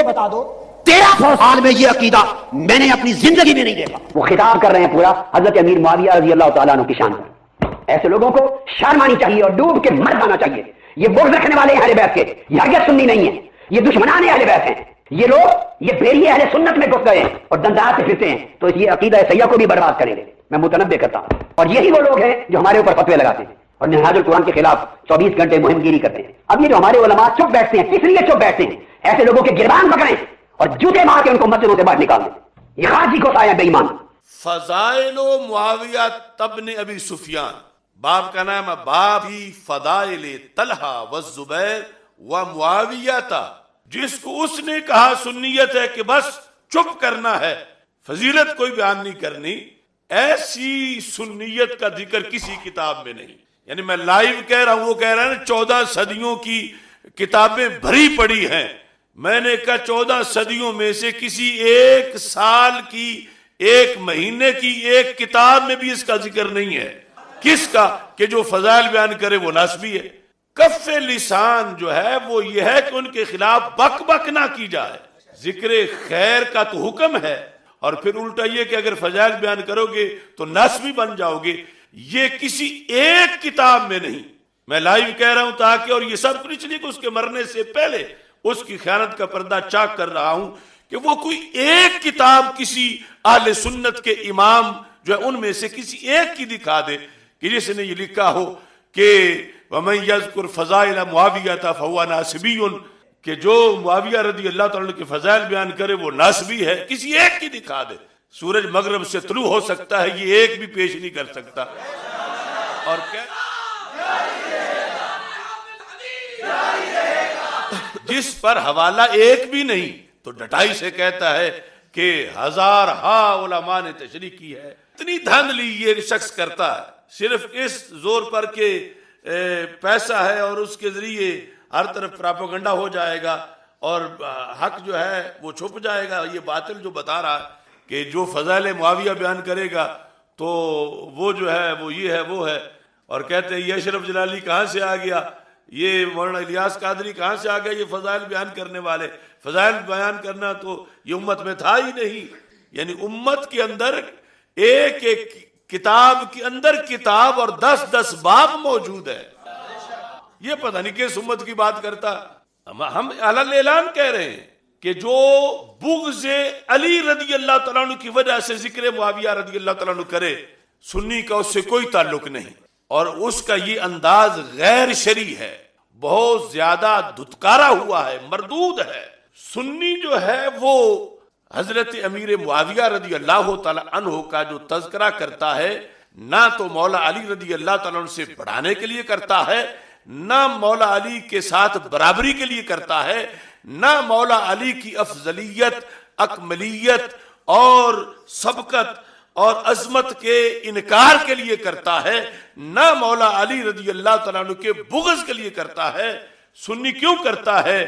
بتا دو 1300 سال میں یہ عقیدہ میں نے اپنی زندگی میں نہیں دیکھا. وہ خطاب کر رہے ہیں پورا حضرت امیر معاویہ رضی اللہ تعالیٰ عنہ کی شان پر. ایسے لوگوں کو شرم آنی چاہیے اور ڈوب کے مر جانا چاہیے. یہ بغض رکھنے والے اہل بیت کے، یہ ہرگز سنی نہیں ہیں، یہ دشمنان اہل بیت ہیں. یہ لوگ یہ بھیڑیے اہل سنت میں گھس گئے ہیں اور دندات سے پھرتے ہیں، تو یہ عقیدہ سیاح کو بھی برباد کریں گے. میں متنبہ کرتا ہوں. اور یہی وہ لوگ ہیں جو ہمارے اوپر فتوے لگاتے ہیں اور نہاج القرآن کے خلاف 24 گھنٹے مہم گیری کرتے ہیں. اب یہ جو ہمارے علماء چپ بیٹھتے ہیں، کس لیے چپ بیٹھتے ہیں؟ ایسے لوگوں کے گردان پکڑیں اور جوتے مار کے ان کو مسجدوں سے باہر نکال دیں. یہ خارجی کو سایہ بے ایمان. فضائل و معاویہ تبن ابی سفیان، باب کا نام ہے باب فضائل طلحہ و زبیر و معاویہ تھا. جس کو اس نے کہا سنیت ہے کہ بس چپ کرنا ہے، فضیلت کوئی بیان نہیں کرنی، ایسی سنیت کا ذکر کسی کتاب میں نہیں. یعنی میں لائیو کہہ رہا ہوں، وہ کہہ رہا ہے 14 صدیوں کی کتابیں بھری پڑی ہیں. میں نے کہا 14 صدیوں میں سے کسی ایک سال کی، ایک مہینے کی ایک کتاب میں بھی اس کا ذکر نہیں ہے. کس کا؟ کہ جو فضائل بیان کرے وہ ناسبی ہے. کف لسان جو ہے وہ یہ ہے کہ ان کے خلاف بک بک نہ کی جائے. ذکر خیر کا تو حکم ہے، اور پھر الٹا یہ کہ اگر فضائل بیان کرو گے تو ناسبی بن جاؤ گے. یہ کسی ایک کتاب میں نہیں. میں لائیو کہہ رہا ہوں تاکہ، اور یہ سب کچھ نہیں کہ اس کے مرنے سے پہلے اس کی خیانت کا پردہ چاک کر رہا ہوں کہ وہ کوئی ایک کتاب کسی اہل سنت کے امام جو ہے ان میں سے کسی ایک کی دکھا دے کہ جس نے یہ لکھا ہو کہ وَمَن يَذْكُرْ فَضَائِلَ مُعَاوِيَةَ فَهُوَ نَاسِبِيٌّ، کہ جو معاویہ رضی اللہ تعالیٰ کے فضائل بیان کرے وہ ناسبی ہے. کسی ایک کی دکھا دے. سورج مغرب سے طلوع ہو سکتا ہے، یہ ایک بھی پیش نہیں کر سکتا. اور کیا جس پر حوالہ ایک بھی نہیں تو ڈٹائی سے کہتا ہے کہ ہزارہا علماء نے تشریح کی ہے. اتنی دھاندلی یہ شخص کرتا ہے صرف اس زور پر کہ پیسہ ہے اور اس کے ذریعے ہر طرف پراپیگنڈا ہو جائے گا اور حق جو ہے وہ چھپ جائے گا. یہ باطل جو بتا رہا ہے کہ جو فضائل معاویہ بیان کرے گا تو وہ جو ہے وہ یہ ہے وہ ہے، اور کہتے ہیں یہ اشرف جلالی کہاں سے آ گیا، یہ مولانا الیاس قادری کہاں سے آ گیا، یہ فضائل بیان کرنے والے. فضائل بیان کرنا تو یہ امت میں تھا ہی نہیں. یعنی امت کے اندر ایک ایک کتاب کے اندر کتاب اور 10 باب موجود ہے. یہ پتہ نہیں کس امت کی بات کرتا. ہم علل اعلان کہہ رہے ہیں کہ جو بغض علی رضی اللہ تعالیٰ عنہ کی وجہ سے ذکر معاویہ رضی اللہ تعالیٰ عنہ کرے، سنی کا اس سے کوئی تعلق نہیں، اور اس کا یہ انداز غیر شرعی ہے، بہت زیادہ دھتکارا ہوا ہے، مردود ہے. سنی جو ہے وہ حضرت امیر معاویہ رضی اللہ تعالیٰ عنہ کا جو تذکرہ کرتا ہے، نہ تو مولا علی رضی اللہ تعالیٰ عنہ سے بڑھانے کے لیے کرتا ہے، نہ مولا علی کے ساتھ برابری کے لیے کرتا ہے، نہ مولا علی کی افضلیت، اکملیت اور سبقت اور عظمت کے انکار کے لیے کرتا ہے، نہ مولا علی رضی اللہ تعالیٰ عنہ کے بغض کے لیے کرتا ہے. سنی کیوں کرتا ہے؟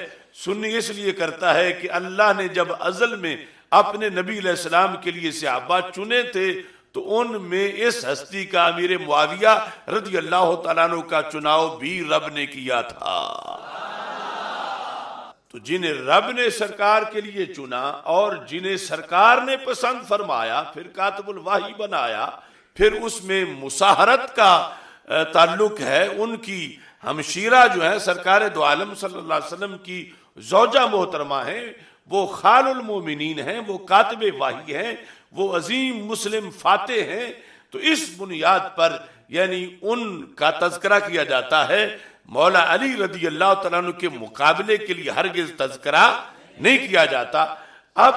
سنی اس لیے کرتا ہے کہ اللہ نے جب ازل میں اپنے نبی علیہ السلام کے لیے صحابہ چنے تھے تو ان میں اس ہستی کا امیر معاویہ رضی اللہ تعالیٰ عنہ کا چناؤ بھی رب نے کیا تھا. تو جنہیں رب نے سرکار کے لیے چنا اور جنہیں سرکار نے پسند فرمایا، پھر کاتب الوحی بنایا، پھر اس میں مساہرت کا تعلق ہے. ان کی ہمشیرہ جو ہے سرکار دو عالم صلی اللہ علیہ وسلم کی زوجہ محترمہ ہیں، وہ خال المومنین ہیں، وہ کاتب وحی ہیں، وہ عظیم مسلم فاتح ہیں. تو اس بنیاد پر یعنی ان کا تذکرہ کیا جاتا ہے. مولا علی رضی اللہ تعالیٰ عنہ کے مقابلے کے لیے ہرگز تذکرہ نہیں کیا جاتا. اب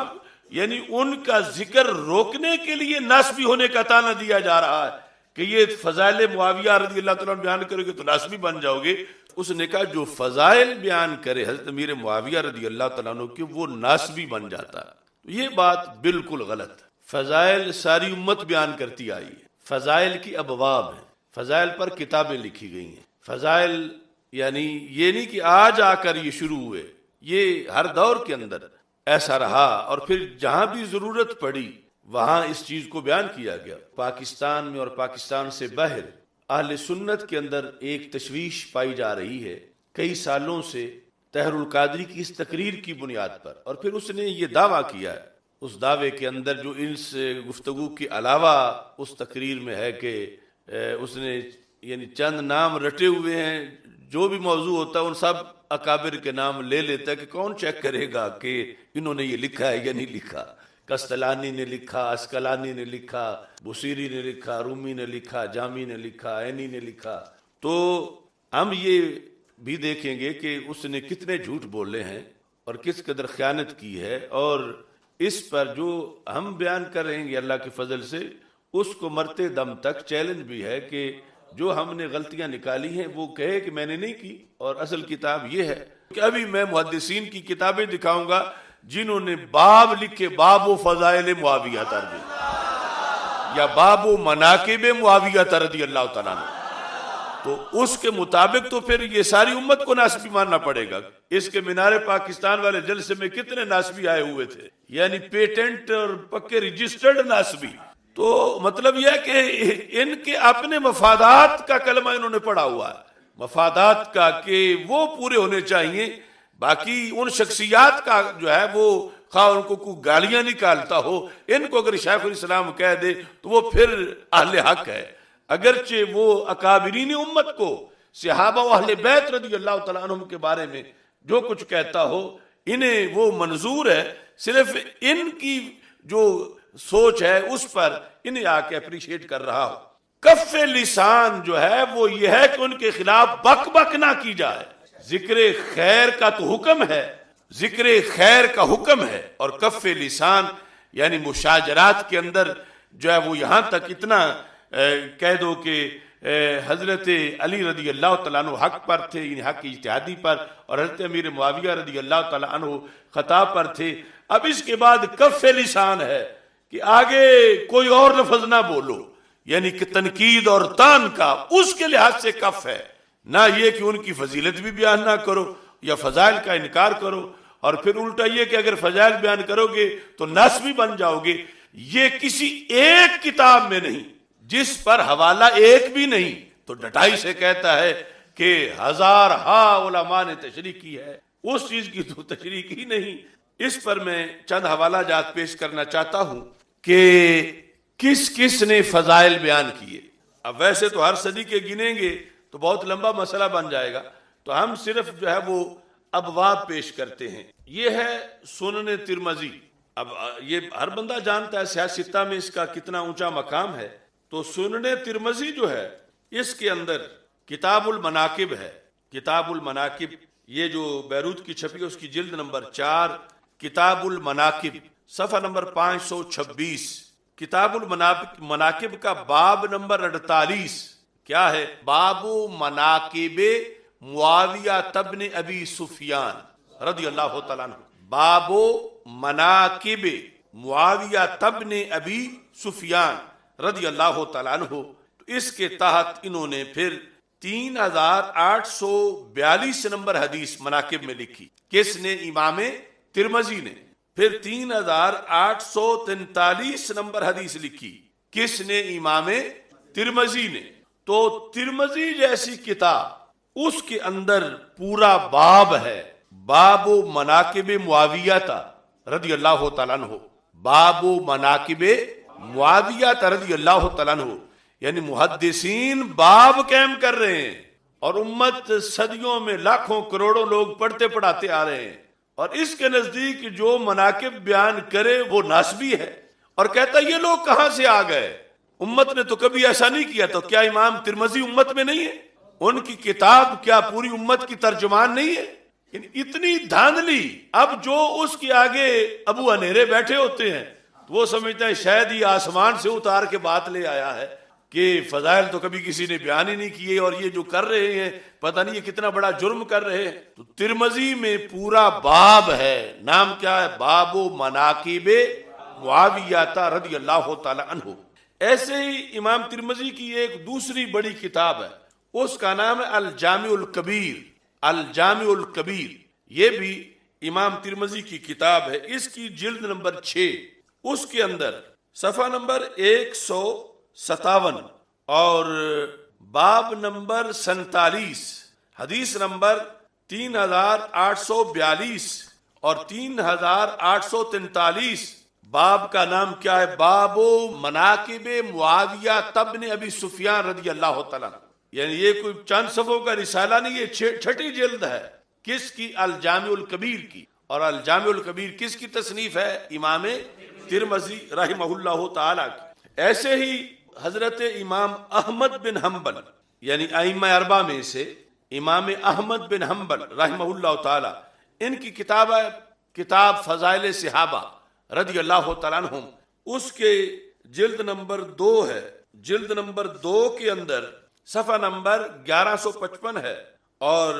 یعنی ان کا ذکر روکنے کے لیے ناسبی ہونے کا تانا دیا جا رہا ہے کہ یہ فضائل معاویہ رضی اللہ تعالیٰ عنہ بیان کرو گے تو ناسبی بن جاؤ گے. اس نے کہا جو فضائل بیان کرے حضرت امیر معاویہ رضی اللہ تعالیٰ عنہ کے وہ ناسبی بن جاتا ہے. یہ بات بالکل غلط ہے. فضائل ساری امت بیان کرتی آئی ہے. فضائل کی ابواب ہیں، فضائل پر کتابیں لکھی گئی ہیں. فضائل یعنی یہ نہیں کہ آج آ کر یہ شروع ہوئے، یہ ہر دور کے اندر ایسا رہا، اور پھر جہاں بھی ضرورت پڑی وہاں اس چیز کو بیان کیا گیا. پاکستان میں اور پاکستان سے باہر اہل سنت کے اندر ایک تشویش پائی جا رہی ہے کئی سالوں سے طاہر القادری کی اس تقریر کی بنیاد پر، اور پھر اس نے یہ دعویٰ کیا ہے، اس دعوے کے اندر جو اس گفتگو کے علاوہ اس تقریر میں ہے کہ اس نے یعنی چند نام رٹے ہوئے ہیں، جو بھی موضوع ہوتا ہے ان سب اکابر کے نام لے لیتا ہے کہ کون چیک کرے گا کہ انہوں نے یہ لکھا ہے یا نہیں لکھا۔ کستلانی نے لکھا، اسکلانی نے لکھا، بصیری نے لکھا، رومی نے لکھا، جامی نے لکھا، عینی نے لکھا۔ تو ہم یہ بھی دیکھیں گے کہ اس نے کتنے جھوٹ بولے ہیں اور کس قدر خیانت کی ہے، اور اس پر جو ہم بیان کر رہے ہیں اللہ کے فضل سے، اس کو مرتے دم تک چیلنج بھی ہے کہ جو ہم نے غلطیاں نکالی ہیں وہ کہے کہ میں نے نہیں کی، اور اصل کتاب یہ ہے کہ ابھی میں محدثین کی کتابیں دکھاؤں گا جنہوں نے باب لکھے، باب و فضائل معاویہ رضی یا باب و مناقب معاویہ رضی اللہ تعالیٰ عنہ، تو اس کے مطابق تو پھر یہ ساری امت کو ناسبی ماننا پڑے گا۔ اس کے مینار پاکستان والے جلسے میں کتنے ناسبی آئے ہوئے تھے، یعنی پیٹنٹ اور پکے رجسٹرڈ ناسبی۔ تو مطلب یہ ہے کہ ان کے اپنے مفادات کا کلمہ انہوں نے پڑھا ہوا ہے، مفادات کا، کہ وہ پورے ہونے چاہیے۔ باقی ان شخصیات کا جو ہے وہ خواہ ان کو کوئی گالیاں نکالتا ہو، ان کو اگر شیخ الاسلام کہہ دے تو وہ پھر اہل حق ہے، اگرچہ وہ اکابرین امت کو، صحابہ و اہل بیت رضی اللہ تعالیٰ عنہم کے بارے میں جو کچھ کہتا ہو انہیں وہ منظور ہے، صرف ان کی جو سوچ ہے اس پر انہیں آ کے اپریشیٹ کر رہا ہو۔ کف لسان جو ہے وہ یہ ہے کہ ان کے خلاف بک بک نہ کی جائے، ذکر خیر کا تو حکم ہے، ذکر خیر کا حکم ہے، اور کف لسان یعنی مشاجرات کے اندر جو ہے وہ یہاں تک اتنا کہہ دو کہ حضرت علی رضی اللہ تعالیٰ عنہ حق پر تھے، یعنی حق اجتہادی پر، اور حضرت امیر معاویہ رضی اللہ تعالیٰ عنہ خطا پر تھے۔ اب اس کے بعد کف لسان ہے کہ آگے کوئی اور لفظ نہ بولو، یعنی کہ تنقید اور تان کا اس کے لحاظ سے کف ہے، نہ یہ کہ ان کی فضیلت بھی بیان نہ کرو یا فضائل کا انکار کرو، اور پھر الٹا یہ کہ اگر فضائل بیان کرو گے تو ناسبی بن جاؤ گے۔ یہ کسی ایک کتاب میں نہیں، جس پر حوالہ ایک بھی نہیں، تو ڈٹائی سے کہتا ہے کہ ہزارہا علماء نے تشریح کی ہے، اس چیز کی تو تشریح کی نہیں۔ اس پر میں چند حوالہ جات پیش کرنا چاہتا ہوں کہ کس کس نے فضائل بیان کیے۔ اب ویسے تو ہر صدی کے گنیں گے تو بہت لمبا مسئلہ بن جائے گا، تو ہم صرف جو ہے وہ ابواب پیش کرتے ہیں۔ یہ ہے سنن ترمذی۔ اب یہ ہر بندہ جانتا ہے سیاستہ میں اس کا کتنا اونچا مقام ہے۔ تو سنن ترمذی جو ہے اس کے اندر کتاب المناقب ہے، کتاب المناقب، یہ جو بیروت کی چھپی ہے اس کی جلد نمبر 4، کتاب المناقب، صفحہ نمبر 526، کتاب المناقب کا باب نمبر 48 کیا ہے؟ باب مناقب معاویہ ابن ابی سفیان رضی اللہ تعالیٰ عنہ، باب مناقب معاویہ ابن ابی سفیان رضی اللہ تعالیٰ عنہ۔ تو اس کے تحت انہوں نے پھر 3842 نمبر حدیث مناقب میں لکھی۔ کس نے؟ امام ترمذی نے۔ پھر 3843 نمبر حدیث لکھی۔ کس نے؟ امام ترمذی نے۔ تو ترمذی جیسی کتاب، اس کے اندر پورا باب ہے، باب مناقب معاویہ رضی اللہ تعالیٰ عنہ، باب مناقب معاویہ رضی اللہ تعالیٰ عنہ، یعنی محدثین باب قائم کر رہے ہیں، اور امت صدیوں میں لاکھوں کروڑوں لوگ پڑھتے پڑھاتے آ رہے ہیں، اور اس کے نزدیک جو مناقب بیان کرے وہ ناسبی ہے، اور کہتا ہے یہ لوگ کہاں سے آ گئے، امت نے تو کبھی ایسا نہیں کیا۔ تو کیا امام ترمذی امت میں نہیں ہے؟ ان کی کتاب کیا پوری امت کی ترجمان نہیں ہے؟ اتنی دھاندلی۔ اب جو اس کے آگے ابو انیرے بیٹھے ہوتے ہیں تو وہ سمجھتے ہیں شاید یہ آسمان سے اتار کے بات لے آیا ہے کہ فضائل تو کبھی کسی نے بیان ہی نہیں کیے، اور یہ جو کر رہے ہیں پتہ نہیں یہ کتنا بڑا جرم کر رہے ہیں۔ تو ترمذی میں پورا باب ہے، نام کیا ہے؟ باب مناقب معاویہ رضی اللہ تعالی عنہ۔ ایسے ہی امام ترمذی کی ایک دوسری بڑی کتاب ہے، اس کا نام ہے الجامع الکبیر، الجامع الکبیر، یہ بھی امام ترمذی کی کتاب ہے، اس کی جلد نمبر 6، اس کے اندر صفحہ نمبر 157 اور باب نمبر 47، حدیث نمبر 3842 اور 3843 باب کا نام کیا ہے؟ باب مناقب معاویہ تبن ابی سفیان رضی اللہ تعالیٰ عنہ. یعنی یہ کوئی چند صفحوں کا رسالہ نہیں، یہ چھٹی جلد ہے. کس کی؟ الجامع الکبیر کی. اور الجامع الکبیر کس کی تصنیف ہے؟ امام ترمذی رحمہ اللہ تعالیٰ کی. ایسے ہی حضرت امام احمد بن حنبل، یعنی ائمہ اربعہ میں سے امام احمد بن حنبل رحمہ اللہ تعالیٰ، ان کی کتاب ہے کتاب فضائل صحابہ رضی اللہ تعالیٰ عنہم. اس کے جلد نمبر 2 ہے. جلد نمبر 2 کے اندر صفحہ نمبر 1155 ہے، اور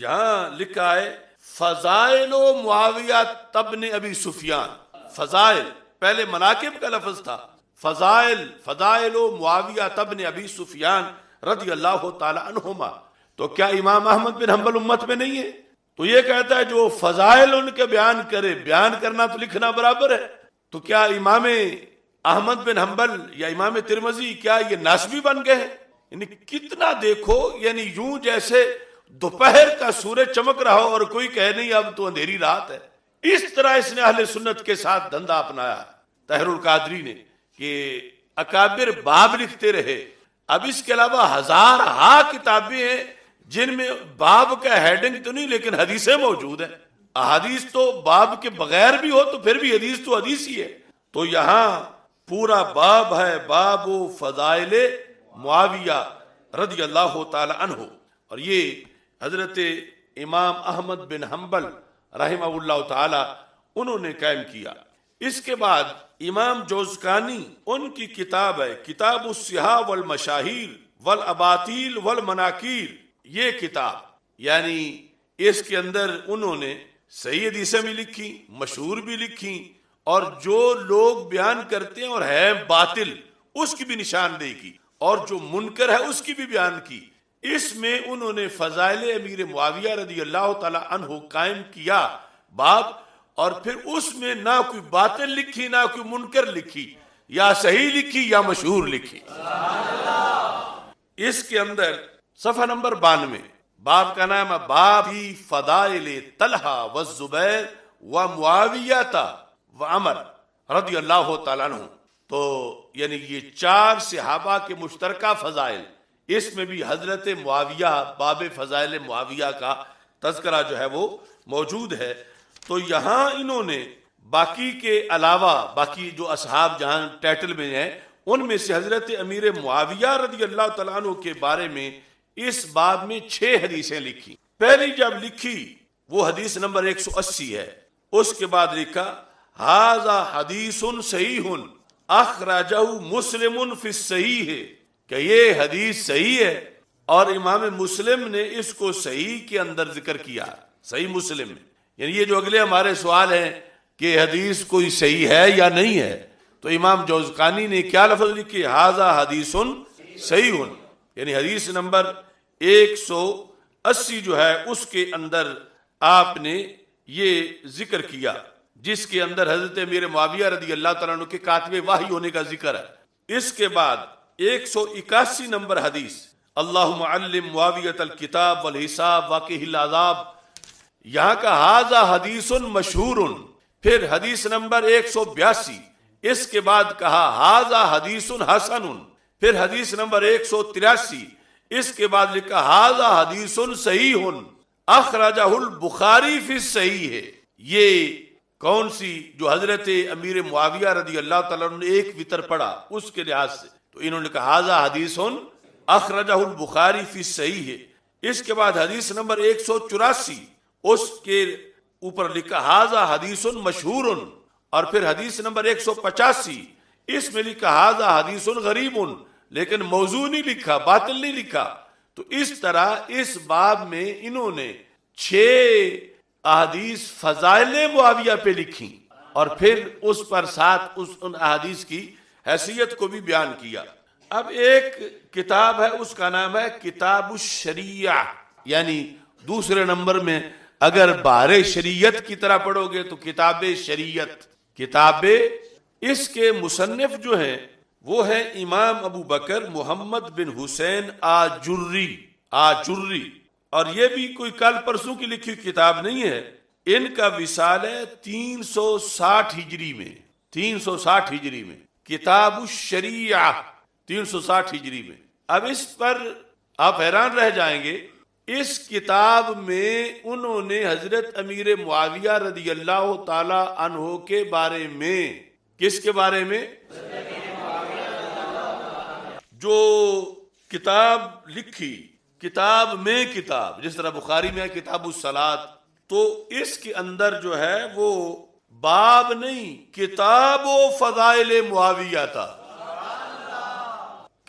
یہاں لکھا ہے فضائل و معاویہ تبن ابی سفیان. فضائل، پہلے مناقب کا لفظ تھا. فضائل و معاویہ تبن ابی سفیان رضی اللہ تعالی عنہما. تو کیا امام احمد بن حنبل امت میں نہیں ہے؟ تو یہ کہتا ہے جو فضائل ان کے بیان کرے، بیان کرنا تو لکھنا برابر ہے. تو کیا امام احمد بن حنبل یا امام ترمذی کیا یہ ناسبی بن گئے ہیں؟ یعنی کتنا دیکھو، یعنی یوں جیسے دوپہر کا سورج چمک رہا ہو اور کوئی کہے نہیں اب تو اندھیری رات ہے. اس طرح اس نے اہل سنت کے ساتھ دھندا اپنایا طاہر القادری نے کہ اکابر باب لکھتے رہے. اب اس کے علاوہ ہزارہا کتابیں ہیں جن میں باب کا ہیڈنگ تو نہیں لیکن حدیثیں موجود ہیں. احادیث تو باب کے بغیر بھی ہو تو پھر بھی حدیث تو حدیث ہی ہے. تو یہاں پورا باب ہے باب فضائل معاویہ رضی اللہ تعالی عنہ، اور یہ حضرت امام احمد بن حنبل رحمہ اللہ تعالی انہوں نے قائم کیا. اس کے بعد امام جوزقانی، ان کی کتاب ہے کتاب الصحاح والمشاہیر والاباطیل والمناکیر. یہ کتاب یعنی اس کے اندر انہوں نے صحیح حدیثیں بھی لکھی، مشہور بھی لکھی، اور جو لوگ بیان کرتے ہیں اور ہے باطل اس کی بھی نشاندہی کی، اور جو منکر ہے اس کی بھی بیان کی. اس میں انہوں نے فضائل امیر معاویہ رضی اللہ تعالی عنہ قائم کیا باب، اور پھر اس میں نہ کوئی باطل لکھی نہ کوئی منکر لکھی، یا صحیح لکھی یا مشہور لکھی. اس کے اندر صفحہ نمبر 92 باب کا نام ہے باب فضائل طلحہ والزبیر ومعاویہ وعمر رضی اللہ تعالیٰ عنہ. تو یعنی یہ 4 صحابہ کے مشترکہ فضائل، اس میں بھی حضرت معاویہ، باب فضائل معاویہ کا تذکرہ جو ہے وہ موجود ہے. تو یہاں انہوں نے باقی کے علاوہ باقی جو اصحاب جہاں ٹائٹل میں ہیں ان میں سے حضرت امیر معاویہ رضی اللہ تعالیٰ عنہ کے بارے میں اس باب میں 6 حدیثیں لکھی. پہلی جب لکھی وہ حدیث نمبر 180 ہے. اس کے بعد لکھا ھذا حدیث صحیح اخرجہ مسلم فی الصحیح، کہ یہ حدیث صحیح ہے اور امام مسلم نے اس کو صحیح کے اندر ذکر کیا، صحیح مسلم میں. یعنی یہ جو اگلے ہمارے سوال ہیں کہ حدیث کوئی صحیح ہے یا نہیں ہے، تو امام جوزقانی نے کیا لفظ لکھے؟ ھذا حدیث صحیح، یعنی حدیث نمبر 180 جو ہے اس کے اندر آپ نے یہ ذکر کیا، جس کے اندر حضرت امیر معاویہ رضی اللہ تعالیٰ عنہ کے کاتب وحی ہونے کا ذکر ہے. اس کے بعد 181 نمبر حدیث اللہم علم معاویۃ الکتاب والحساب واقعہ العذاب، یہاں کا ھذا حدیث مشہور. پھر حدیث نمبر 182 اس کے بعد کہا ھذا حدیث حسن. پھر حدیث نمبر 183 اس کے بعد لکھا ھذا حدیث صحیح اخرجہ البخاری فی الصحیح. یہ کون سی؟ جو حضرت امیر معاویہ رضی اللہ تعالیٰ عنہ نے ایک وطر پڑھا اس کے لحاظ سے، تو انہوں نے کہا ھذا حدیث اخرجہ البخاری فی الصحیح. اس کے بعد حدیث نمبر 184 اس کے اوپر لکھا ھذا حدیث مشہور، اور پھر حدیث نمبر 185 اس میں لکھا ھذا حدیث غریب، لیکن موضوع نہیں لکھا، باطل نہیں لکھا. تو اس طرح اس باب میں انہوں نے 6 احادیث فضائل معاویہ پہ لکھی، اور پھر اس پر ساتھ ان احادیث کی حیثیت کو بھی بیان کیا. اب ایک کتاب ہے اس کا نام ہے کتاب الشریعہ، یعنی دوسرے نمبر میں اگر بار شریعت کی طرح پڑھو گے تو کتاب شریعت. کتاب اس کے مصنف جو ہیں وہ ہیں امام ابو بکر محمد بن حسین آجری. اور یہ بھی کوئی کل پرسوں کی لکھی کتاب نہیں ہے، ان کا وصال ہے 360 ہجری میں، 360 ہجری میں، کتاب الشریعہ 360 ہجری میں۔ اب اس پر آپ حیران رہ جائیں گے، اس کتاب میں انہوں نے حضرت امیر معاویہ رضی اللہ تعالی عنہ کے بارے میں، کس کے بارے میں؟ جو کتاب لکھی، کتاب میں کتاب، جس طرح بخاری میں ہے کتاب الصلاۃ، تو اس کے اندر جو ہے وہ باب نہیں، کتاب و فضائل معاویہ تھا،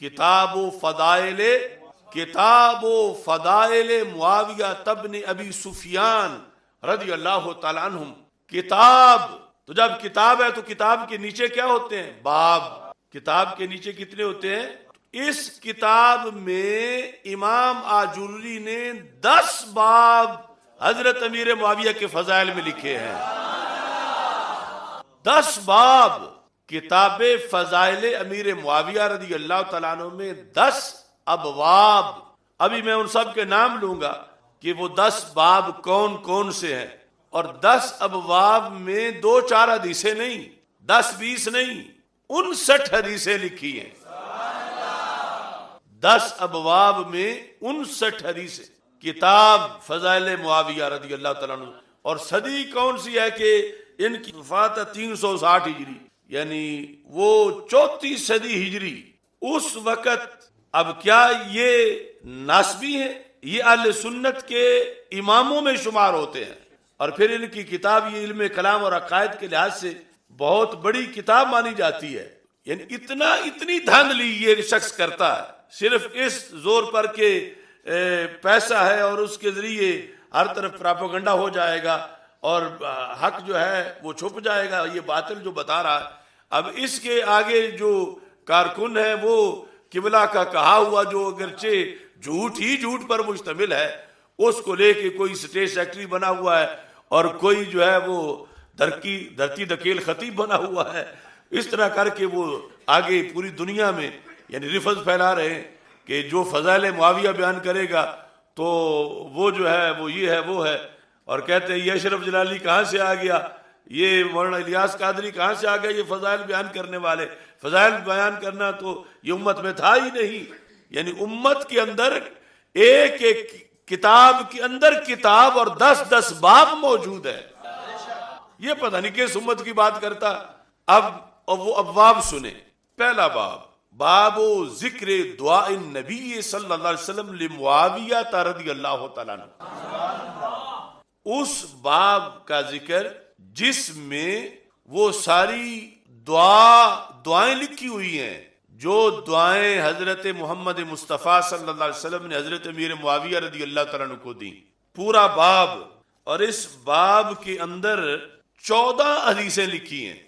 کتاب و فضائل، کتاب و فضائل معاویہ ابن ابی سفیان رضی اللہ تعالی عنہم۔ کتاب، تو جب کتاب ہے تو کتاب کے نیچے کیا ہوتے ہیں؟ باب۔ کتاب کے نیچے کتنے ہوتے ہیں؟ اس کتاب میں امام آجوری نے 10 باب حضرت امیر معاویہ کے فضائل میں لکھے ہیں، 10 باب کتاب فضائل امیر معاویہ رضی اللہ تعالیٰ عنہ میں 10 ابواب۔ ابھی میں ان سب کے نام لوں گا کہ وہ 10 باب کون کون سے ہیں، اور 10 ابواب میں 2-4 حدیثیں نہیں، 10-20 نہیں، 59 حدیثیں لکھی ہیں، 10 ابواب میں 59 حدیثیں، کتاب فضائل معاویہ رضی اللہ تعالیٰ عنہ۔ اور صدی کون سی ہے کہ ان کی وفات 360 ہجری، یعنی وہ 34 صدی ہجری۔ اس وقت اب کیا یہ ناسبی ہیں؟ یہ اہل سنت کے اماموں میں شمار ہوتے ہیں، اور پھر ان کی کتاب یہ علم کلام اور عقائد کے لحاظ سے بہت بڑی کتاب مانی جاتی ہے۔ یعنی اتنی دھاندلی یہ شخص کرتا ہے، صرف اس زور پر کہ پیسہ ہے اور اس کے ذریعے ہر طرف پراپیگنڈا ہو جائے گا اور حق جو ہے وہ چھپ جائے گا، یہ باطل جو بتا رہا ہے۔ اب اس کے آگے جو کارکن ہے وہ قبلہ کا کہا ہوا، جو اگرچہ جھوٹ ہی جھوٹ پر مشتمل ہے، اس کو لے کے کوئی اسٹیٹ سیکرٹری بنا ہوا ہے، اور کوئی جو ہے وہ دھرتی دکیل خطیب بنا ہوا ہے۔ اس طرح کر کے وہ آگے پوری دنیا میں یعنی رفض پھیلا رہے ہیں کہ جو فضائل معاویہ بیان کرے گا تو وہ جو ہے وہ یہ ہے وہ ہے، اور کہتے ہیں یہ اشرف جلالی کہاں سے آ گیا، یہ مولانا الیاس قادری کہاں سے آ گیا، یہ فضائل بیان کرنے والے۔ فضائل بیان کرنا تو یہ امت میں تھا ہی نہیں، یعنی امت کے اندر ایک ایک کتاب کے اندر کتاب اور 10 باب موجود ہے۔ یہ پتہ نہیں کس امت کی بات کرتا۔ اب وہ ابواب سنیں۔ پہلا باب، باب ذکر دعاء النبی صلی اللہ علیہ وسلم لمعاویہ رضی اللہ تعالیٰ عنہ۔ اس باب کا ذکر جس میں وہ ساری دعائیں لکھی ہوئی ہیں جو دعائیں حضرت محمد مصطفیٰ صلی اللہ علیہ وسلم نے حضرت امیر معاویہ رضی اللہ تعالیٰ عنہ کو دی، پورا باب۔ اور اس باب کے اندر 14 حدیثیں لکھی ہیں،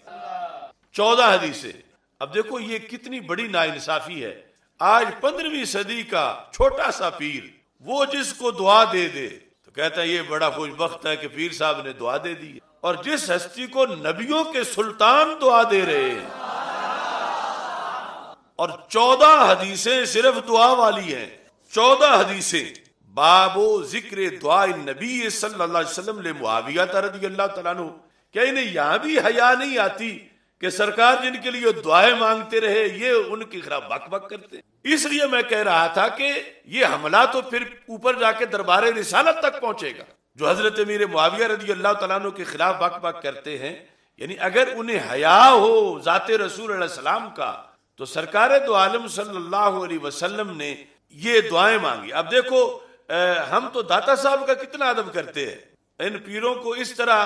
14 حدیثیں۔ اب دیکھو یہ کتنی بڑی ناانصافی ہے۔ آج 15ویں صدی کا چھوٹا سا پیر، وہ جس کو دعا دے دے تو کہتا ہے یہ بڑا خوش بخت ہے کہ پیر صاحب نے دعا دے دی، اور جس ہستی کو نبیوں کے سلطان دعا دے رہے ہیں، اور 14 حدیثیں صرف دعا والی ہیں، 14 حدیثیں۔ باب ذکر دعاء النبی صلی اللہ علیہ وسلم لمعاویہ رضی اللہ تعالیٰ عنہ۔ کیا انہیں یہاں بھی حیا نہیں آتی کہ سرکار جن کے لیے دعائیں مانگتے رہے یہ ان کے خلاف بک بک کرتے؟ اس لیے میں کہہ رہا تھا کہ یہ حملہ تو پھر اوپر جا کے دربار رسالت تک پہنچے گا۔ جو حضرت امیر معاویہ رضی اللہ تعالیٰ عنہ کے خلاف بک بک کرتے ہیں، یعنی اگر انہیں حیا ہو ذات رسول علیہ السلام کا، تو سرکار دو عالم صلی اللہ علیہ وسلم نے یہ دعائیں مانگی۔ اب دیکھو ہم تو داتا صاحب کا کتنا ادب کرتے ہیں، ان پیروں کو اس طرح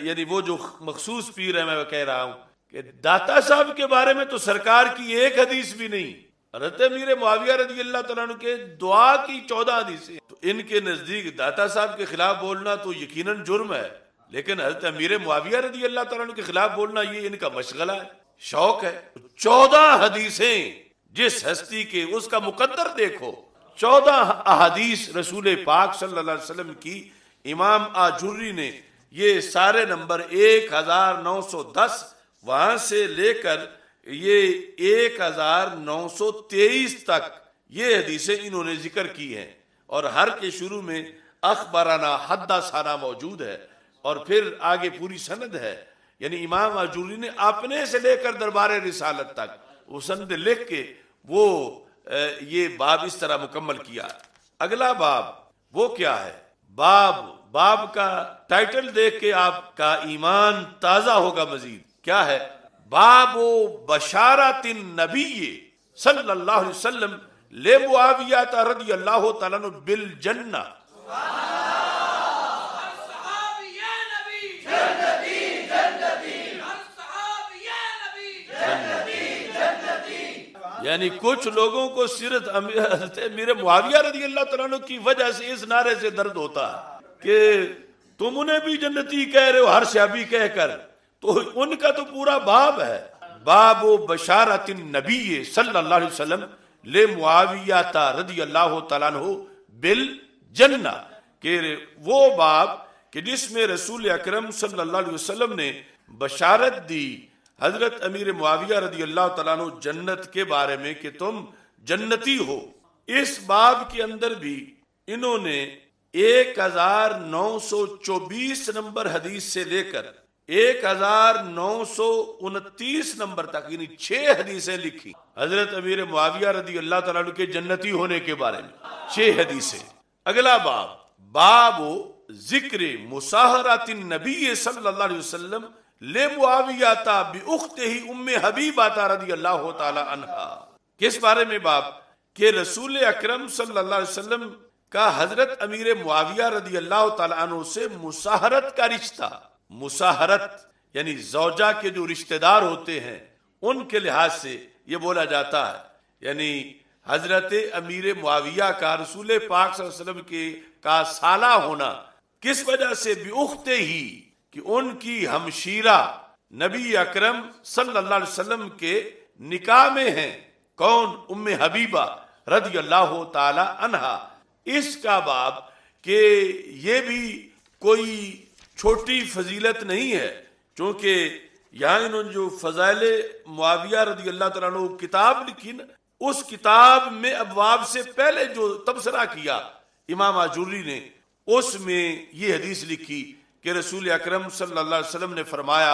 یعنی وہ جو مخصوص پیر ہے، میں کہہ رہا ہوں کہ داتا صاحب کے بارے میں تو سرکار کی ایک حدیث بھی نہیں، حضرت امیر معاویہ رضی اللہ تعالیٰ عنہ کے دعا کی 14 حدیثیں۔ تو ان کے نزدیک داتا صاحب کے خلاف بولنا تو یقیناً جرم ہے، لیکن حضرت امیر معاویہ رضی اللہ تعالیٰ عنہ کے خلاف بولنا یہ ان کا مشغلہ ہے، شوق ہے۔ 14 حدیثیں جس ہستی کے، اس کا مقدر دیکھو، 14 احادیث رسول پاک صلی اللہ علیہ وسلم کی۔ امام آجوری نے یہ سارے نمبر 1910 وہاں سے لے کر یہ 1923 تک یہ حدیثیں انہوں نے ذکر کی ہیں، اور ہر کے شروع میں اخبرنا حدثنا موجود ہے، اور پھر آگے پوری سند ہے. یعنی امام آجوری نے اپنے سے لے کر دربار رسالت تک وہ سند لکھ کے وہ یہ باب اس طرح مکمل کیا. اگلا باب وہ کیا ہے؟ باب کا ٹائٹل دیکھ کے آپ کا ایمان تازہ ہوگا مزید. کیا ہے؟ باب بشارت النبی صلی اللہ علیہ وسلم لمعاویہ رضی اللہ تعالیٰ عنہ بالجنہ. یعنی کچھ لوگوں کو صرف حضرت امیر معاویہ رضی اللہ تعالیٰ عنہ کی وجہ سے اس نعرے سے درد ہوتا ہے کہ تم انہیں بھی جنتی کہہ رہے ہو ہر صحابی کہہ کر. تو ان کا تو پورا باب ہے، باب بشارت النبی صلی اللہ علیہ وسلم لمعاویہ رضی اللہ تعالیٰ عنہ بالجنہ، کہ وہ باب کہ جس میں رسول اکرم صلی اللہ علیہ وسلم نے بشارت دی حضرت امیر معاویہ رضی اللہ تعالیٰ عنہ جنت کے بارے میں کہ تم جنتی ہو. اس باب کے اندر بھی انہوں نے 1924 نمبر حدیث سے لے کر 1929 نمبر تک یعنی 6 حدیثیں لکھی حضرت امیر معاویہ رضی اللہ تعالیٰ عنہ کے جنتی ہونے کے بارے میں، 6 حدیثیں. اگلا باب ذکر مصاہرات النبی صلی اللہ علیہ وسلم لمعاویہ باختہ ام حبیبہ رضی اللہ تعالی عنہا. کس بارے میں باب؟ کہ رسول اکرم صلی اللہ علیہ وسلم کا حضرت امیر معاویہ رضی اللہ تعالی عنہ سے مصاہرت کا رشتہ، مصاہرت یعنی زوجہ کے جو رشتہ دار ہوتے ہیں ان کے لحاظ سے یہ بولا جاتا ہے. یعنی حضرت امیر معاویہ کا رسول پاک صلی اللہ علیہ وسلم کا سالہ ہونا کس وجہ سے؟ باختہ ہی، کہ ان کی ہمشیرہ نبی اکرم صلی اللہ علیہ وسلم کے نکاح میں ہیں. کون؟ ام حبیبہ رضی اللہ تعالی عنہا. اس کا باب کہ یہ بھی کوئی چھوٹی فضیلت نہیں ہے، چونکہ یہاں انہوں نے جو فضائل معاویہ رضی اللہ تعالیٰ عنہ کتاب لکھی نا، اس کتاب میں ابواب سے پہلے جو تبصرہ کیا امام آجوری نے، اس میں یہ حدیث لکھی کہ رسول اکرم صلی اللہ علیہ وسلم نے فرمایا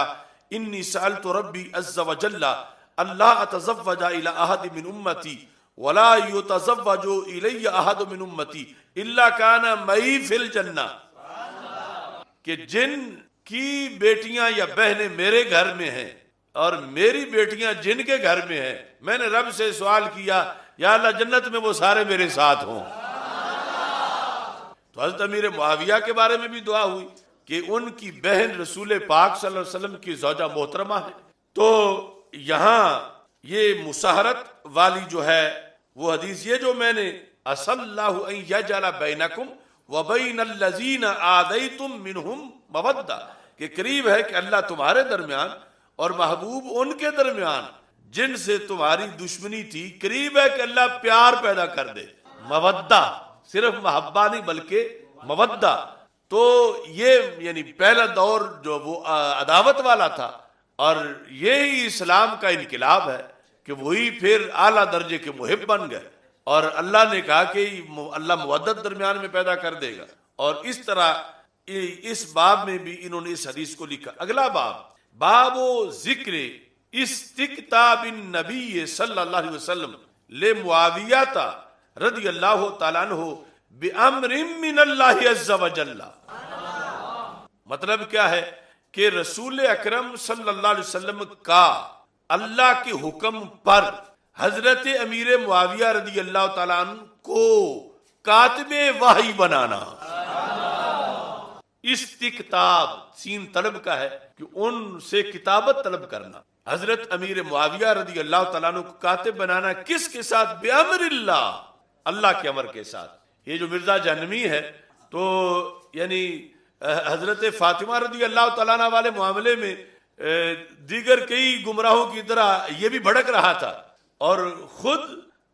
انی سألت ربی عز وجل اللہ اتزوج الی احد من امتی ولا یتزوج الی احد من امتی الا کان معی فی الجنہ، کہ جن کی بیٹیاں یا بہنیں میرے گھر میں ہیں اور میری بیٹیاں جن کے گھر میں ہیں، میں نے رب سے سوال کیا یا اللہ جنت میں وہ سارے میرے ساتھ ہوں. تو حضرت امیر معاویہ کے بارے میں بھی دعا ہوئی کہ ان کی بہن رسول پاک صلی اللہ علیہ وسلم کی زوجہ محترمہ ہے. تو یہاں یہ مصاہرت والی جو ہے وہ حدیث، یہ جو میں نے اصل اللہ ان یجعل بینکم وبین الذین آذیتم منہم مودہ، کہ قریب ہے کہ اللہ تمہارے درمیان اور محبوب ان کے درمیان جن سے تمہاری دشمنی تھی، قریب ہے کہ اللہ پیار پیدا کر دے. مودہ، صرف محبہ نہیں بلکہ مودہ. تو یہ یعنی پہلا دور جو وہ عداوت والا تھا، اور یہی اسلام کا انقلاب ہے کہ وہی پھر اعلیٰ درجے کے محب بن گئے، اور اللہ نے کہا کہ اللہ مودت درمیان میں پیدا کر دے گا. اور اس طرح اس باب میں بھی انہوں نے اس حدیث کو لکھا. اگلا باب ذکر استکتاب النبی صلی اللہ علیہ وسلم لمعاویہ رضی اللہ تعالیٰ عنہ بامر من اللہ عز وجل. مطلب کیا ہے کہ رسول اکرم صلی اللہ علیہ وسلم کا اللہ کے حکم پر حضرت امیر معاویہ رضی اللہ تعالیٰ عنہ کو کاتب وحی بنانا. استکتاب سین طلب کا ہے کہ ان سے کتابت طلب کرنا. حضرت امیر معاویہ رضی اللہ تعالیٰ عنہ کو کاتب بنانا کس کے ساتھ؟ بامر اللہ، اللہ کے امر کے ساتھ. یہ جو مرزا جہنمی ہے تو یعنی حضرت فاطمہ رضی اللہ تعالیٰ عنہ والے معاملے میں دیگر کئی گمراہوں کی طرح یہ بھی بھڑک رہا تھا، اور خود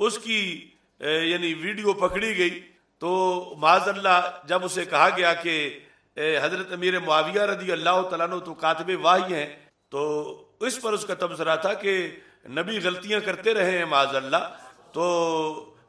اس کی یعنی ویڈیو پکڑی گئی. تو معاذ اللہ جب اسے کہا گیا کہ حضرت امیر معاویہ رضی اللہ تعالیٰ عنہ تو کاتب وحی ہیں، تو اس پر اس کا تبصرہ تھا کہ نبی غلطیاں کرتے رہے ہیں معاذ اللہ، تو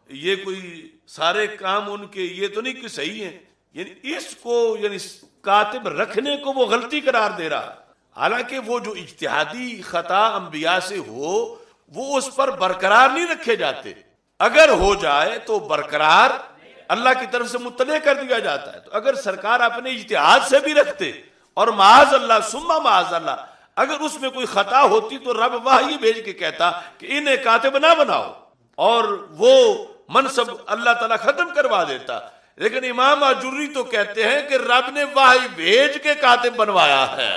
یہ کوئی سارے کام ان کے یہ تو نہیں کہ صحیح ہیں، یعنی اس کو یعنی کاتب رکھنے کو وہ غلطی قرار دے رہا، حالانکہ وہ جو اجتہادی خطا انبیاء سے ہو وہ اس پر برقرار نہیں رکھے جاتے، اگر ہو جائے تو برقرار اللہ کی طرف سے مطلع کر دیا جاتا ہے۔ تو اگر سرکار اپنے اجتہاد سے بھی رکھتے اور معاذ اللہ ثم معاذ اللہ اگر اس میں کوئی خطا ہوتی تو رب وحی بھیج کے کہتا کہ انہیں کاتب نہ بناؤ اور وہ منصب اللہ تعالیٰ ختم کروا دیتا، لیکن امام آجوری تو کہتے ہیں کہ رب نے وحی بھیج کے کاتب بنوایا ہے۔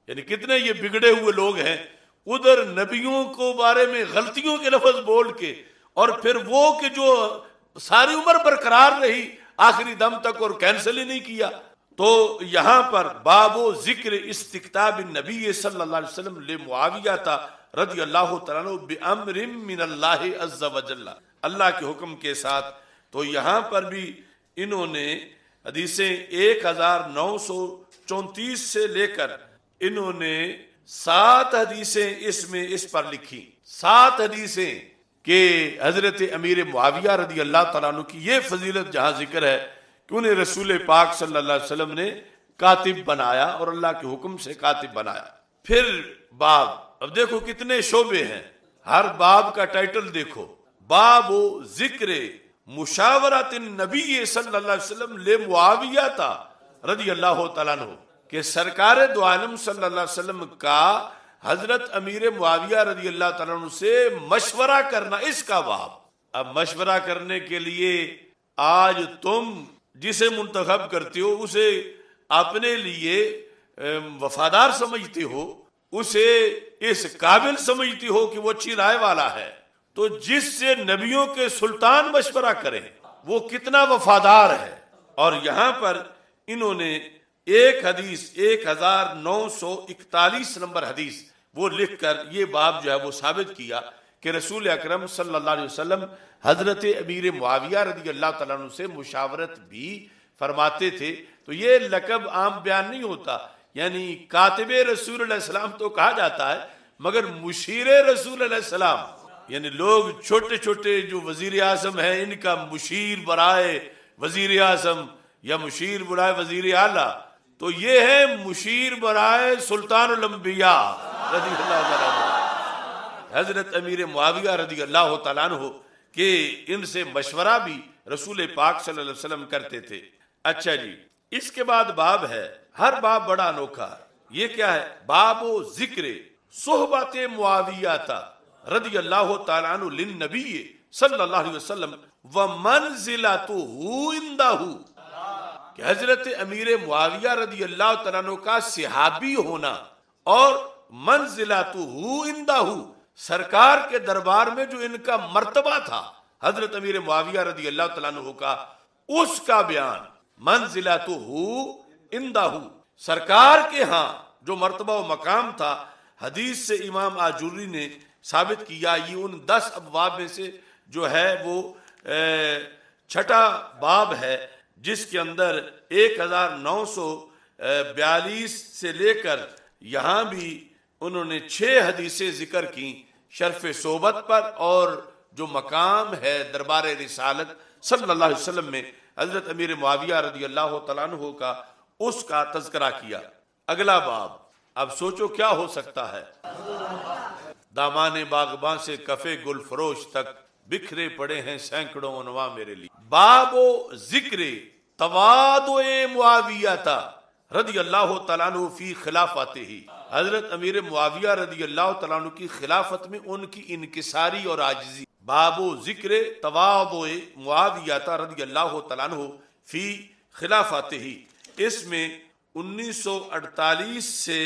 یعنی کتنے یہ بگڑے ہوئے لوگ ہیں، ادھر نبیوں کو بارے میں غلطیوں کے لفظ بول کے، اور پھر وہ کہ جو ساری عمر برقرار رہی آخری دم تک اور کینسل ہی نہیں کیا۔ تو یہاں پر باب و ذکر استکتاب النبی صلی اللہ علیہ وسلم لمعاویہ رضی اللہ تعالیٰ عنہ بامر من اللہ عز وجل، اللہ کے حکم کے ساتھ۔ تو یہاں پر بھی انہوں نے حدیثیں 1934 سے لے کر انہوں نے 7 حدیثیں اس پر لکھی، 7 حدیثیں کہ حضرت امیر معاویہ رضی اللہ تعالیٰ عنہ کی یہ فضیلت جہاں ذکر ہے کہ انہیں رسول پاک صلی اللہ علیہ وسلم نے کاتب بنایا اور اللہ کے حکم سے کاتب بنایا۔ پھر باب، اب دیکھو کتنے شعبے ہیں، ہر باب کا ٹائٹل دیکھو، باب ذکر مشاورت النبی صلی اللہ علیہ وسلم لمعاویہ رضی اللہ تعالیٰ عنہ، کہ سرکار دو عالم صلی اللہ علیہ وسلم کا حضرت امیر معاویہ رضی اللہ تعالیٰ عنہ سے مشورہ کرنا، اس کا باب۔ اب مشورہ کرنے کے لیے آج تم جسے منتخب کرتے ہو اسے اپنے لیے وفادار سمجھتے ہو، اسے اس قابل سمجھتی ہو کہ وہ اچھی رائے والا ہے، تو جس سے نبیوں کے سلطان مشورہ کریں وہ کتنا وفادار ہے۔ اور یہاں پر انہوں نے ایک حدیث 1941 نمبر حدیث وہ لکھ کر یہ باب جو ہے وہ ثابت کیا کہ رسول اکرم صلی اللہ علیہ وسلم حضرت امیر معاویہ رضی اللہ تعالیٰ عنہ سے مشاورت بھی فرماتے تھے۔ تو یہ لقب عام بیان نہیں ہوتا، یعنی کاتب رسول اللہ السلام تو کہا جاتا ہے، مگر مشیر رسول اللہ السلام، یعنی لوگ چھوٹے چھوٹے جو وزیر اعظم ہیں ان کا مشیر برائے وزیر اعظم یا مشیر برائے وزیر اعلیٰ، تو یہ ہے مشیر برائے سلطان الانبیاء رضی اللہ تعالیٰ عنہ حضرت امیر معاویہ رضی اللہ تعالیٰ عنہ، کہ ان سے مشورہ بھی رسول پاک صلی اللہ علیہ وسلم کرتے تھے۔ اچھا جی، اس کے بعد باب ہے، ہر باب بڑا انوکھا، یہ کیا ہے؟ باب و ذکر صحبت معاویہ رضی اللہ تعالیٰ عنہ للنبی صلی اللہ علیہ وسلم ومنزلتہ عندہ، کہ حضرت امیر معاویہ رضی اللہ تعالیٰ عنہ کا صحابی ہونا اور منزلتہ عندہ، سرکار کے دربار میں جو ان کا مرتبہ تھا حضرت امیر معاویہ رضی اللہ تعالیٰ عنہ کا، اس کا بیان، منزلتہ عندہ، سرکار کے ہاں جو مرتبہ و مقام تھا، حدیث سے امام آجوری نے ثابت کیا۔ یہ ان 10 ابواب میں سے جو ہے وہ 6واں باب ہے، جس کے اندر 1942 سے لے کر یہاں بھی انہوں نے 6 حدیثیں ذکر کی شرف صحبت پر، اور جو مقام ہے دربار رسالت صلی اللہ علیہ وسلم میں حضرت امیر معاویہ رضی اللہ تعالیٰ عنہ کا، اس کا تذکرہ کیا۔ اگلا باب، اب سوچو کیا ہو سکتا ہے؟ دامان باغباں سے کفے گل فروش تک بکھرے پڑے ہیں سینکڑوں عنواں میرے لیے۔ باب و ذکر تواضع معاویہ رضی اللہ تعالیٰ عنہ فی خلافاتہ، حضرت امیر معاویہ رضی اللہ تعالیٰ عنہ کی خلافت میں ان کی انکساری اور عاجزی۔ باب و ذکر تواضع معاویہ رضی اللہ تعالیٰ عنہ فی خلافاتہ، اس میں 1948 سے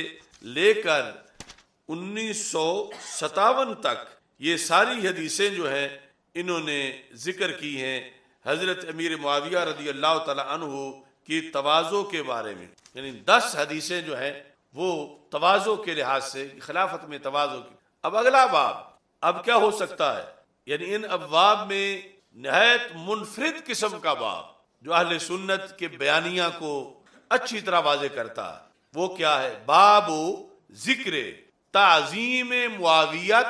لے کر 1957 تک یہ ساری حدیثیں جو ہیں انہوں نے ذکر کی ہیں حضرت امیر معاویہ رضی اللہ تعالیٰ عنہ کی تواضع کے بارے میں، یعنی 10 حدیثیں جو ہیں وہ تواضع کے لحاظ سے، خلافت میں تواضع کی۔ اب اگلا باب، اب کیا ہو سکتا ہے؟ یعنی ان ابواب میں نہایت منفرد قسم کا باب جو اہل سنت کے بیانیہ کو اچھی طرح واضح کرتا ہے، وہ کیا ہے؟ باب ذکر تعظیم معاویہ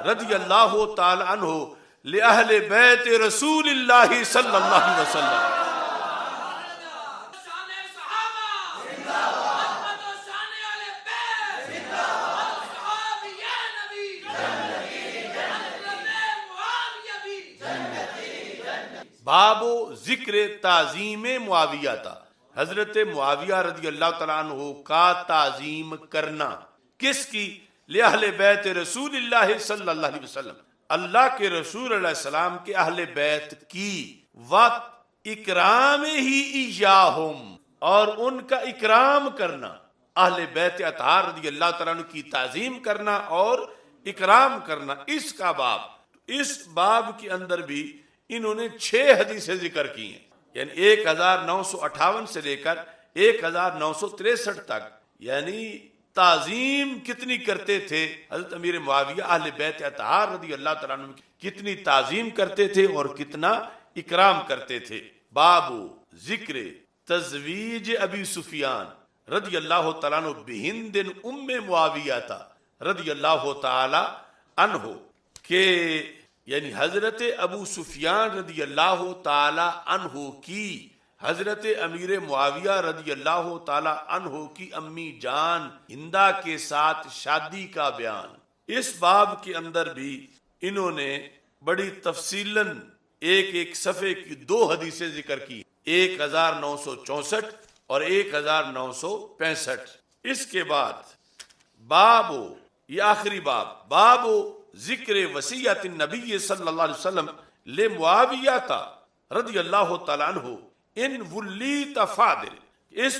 رضی اللہ تعالی عنہ لأہل بیت رسول اللہ صلی اللہ علیہ وسلم. باب ذکر تعظیم معاویہ تھا. حضرت معاویہ رضی اللہ تعالیٰ عنہ کا تعظیم کرنا. کس کی؟ لأہل بیت رسول اللہ صلی اللہ علیہ وسلم، اللہ کے رسول علیہ السلام کے اہل بیت کی. وقت اکرام ہی ایاہم، اور ان کا اکرام کرنا. اہل بیت اطہار رضی اللہ تعالیٰ عنہ کی تعظیم کرنا اور اکرام کرنا، اس کا باب. اس باب کے اندر بھی انہوں نے 6 حدیثیں ذکر کی ہیں، یعنی 1958 سے لے کر 1963 تک. یعنی تعظیم کتنی کرتے تھے حضرت امیر معاویہ اہل بیت اطہار رضی اللہ تعالیٰ عنہ، کتنی تعظیم کرتے تھے اور کتنا اکرام کرتے تھے. باب ذکر تزویج ابی سفیان رضی اللہ تعالیٰ عنہ بہند ام معاویہ تھا رضی اللہ تعالی عنہ، کہ یعنی حضرت ابو سفیان رضی اللہ تعالی عنہ کی حضرت امیر معاویہ رضی اللہ تعالی عنہ کی امی جان ہندہ کے ساتھ شادی کا بیان. اس باب کے اندر بھی انہوں نے بڑی تفصیلاً ایک صفحے کی 2 حدیثیں ذکر کی، 1964 اور 1965. اس کے بعد باب، یہ آخری باب، باب ذکر وصیت النبی صلی اللہ علیہ وسلم لمعاویہ رضی اللہ تعالیٰ عنہ ان ولیت فاضل. اس